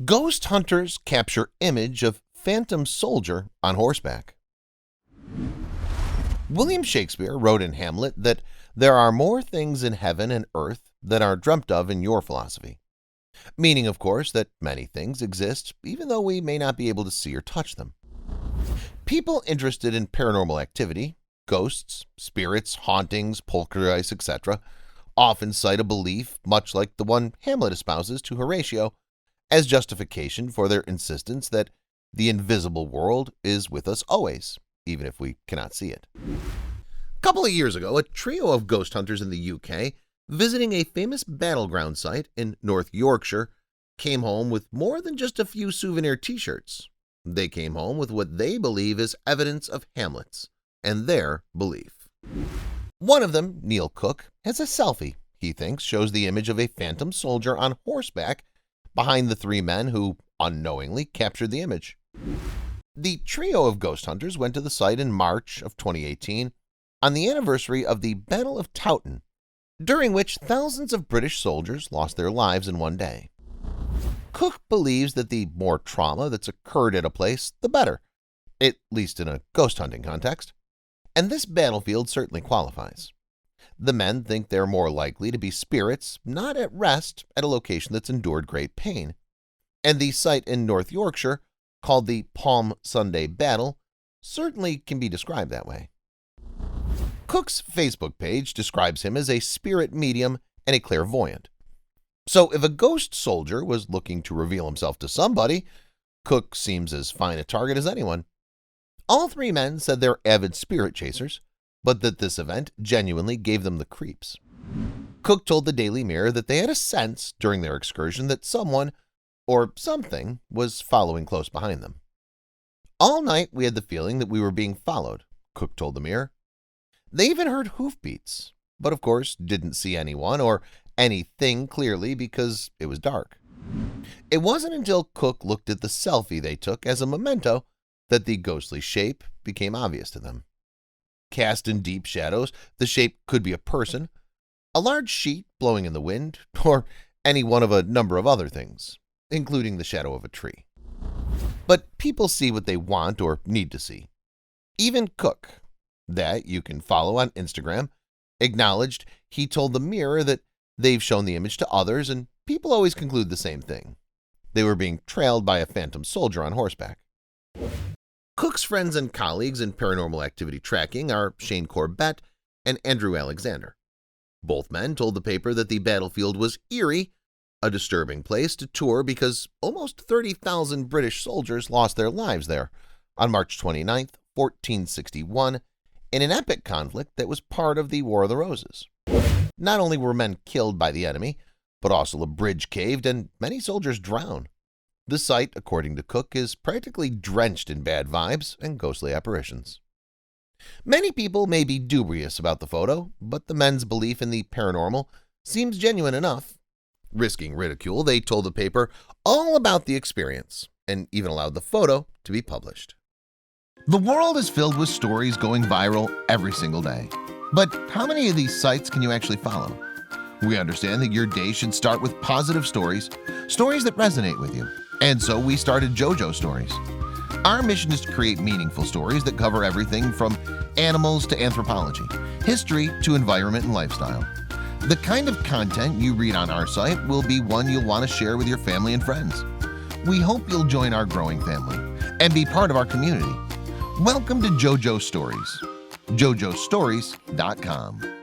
Ghost hunters capture image of phantom soldier on horseback. William Shakespeare wrote in Hamlet that there are more things in heaven and earth than are dreamt of in your philosophy. Meaning, of course, that many things exist even though we may not be able to see or touch them. People interested in paranormal activity, ghosts, spirits, hauntings, poltergeists, etc., often cite a belief, much like the one Hamlet espouses to Horatio, as justification for their insistence that the invisible world is with us always, even if we cannot see it. A couple of years ago, a trio of ghost hunters in the UK visiting a famous battleground site in North Yorkshire came home with more than just a few souvenir t-shirts. They came home with what they believe is evidence of Hamlet's and their belief. One of them, Neil Cook, has a selfie he thinks shows the image of a phantom soldier on horseback behind the three men who unknowingly captured the image. The trio of ghost hunters went to the site in March of 2018 on the anniversary of the Battle of Towton, during which thousands of British soldiers lost their lives in one day. Cook believes that the more trauma that's occurred at a place, the better, at least in a ghost hunting context, and this battlefield certainly qualifies. The men think they're more likely to be spirits not at rest at a location that's endured great pain, and the site in North Yorkshire, called the Palm Sunday Battle, certainly can be described that way. Cook's Facebook page describes him as a spirit medium and a clairvoyant. So if a ghost soldier was looking to reveal himself to somebody, Cook seems as fine a target as anyone. All three men said they're avid spirit chasers, but that this event genuinely gave them the creeps. Cook told the Daily Mirror that they had a sense during their excursion that someone or something was following close behind them. All night we had the feeling that we were being followed, Cook told the Mirror. They even heard hoofbeats, but of course didn't see anyone or anything clearly because it was dark. It wasn't until Cook looked at the selfie they took as a memento that the ghostly shape became obvious to them. Cast in deep shadows, the shape could be a person, a large sheet blowing in the wind, or any one of a number of other things, including the shadow of a tree. But people see what they want or need to see. Even Cook, that you can follow on Instagram, acknowledged he told the Mirror that they've shown the image to others and people always conclude the same thing. They were being trailed by a phantom soldier on horseback. Cook's friends and colleagues in paranormal activity tracking are Shane Corbett and Andrew Alexander. Both men told the paper that the battlefield was eerie, a disturbing place to tour because almost 30,000 British soldiers lost their lives there on March 29, 1461, in an epic conflict that was part of the War of the Roses. Not only were men killed by the enemy, but also a bridge caved and many soldiers drowned. The site, according to Cook, is practically drenched in bad vibes and ghostly apparitions. Many people may be dubious about the photo, but the men's belief in the paranormal seems genuine enough. Risking ridicule, they told the paper all about the experience and even allowed the photo to be published. The world is filled with stories going viral every single day. But how many of these sites can you actually follow? We understand that your day should start with positive stories, stories that resonate with you. And so we started JoJo Stories. Our mission is to create meaningful stories that cover everything from animals to anthropology, history to environment and lifestyle. The kind of content you read on our site will be one you'll want to share with your family and friends. We hope you'll join our growing family and be part of our community. Welcome to JoJo Stories. JoJoStories.com.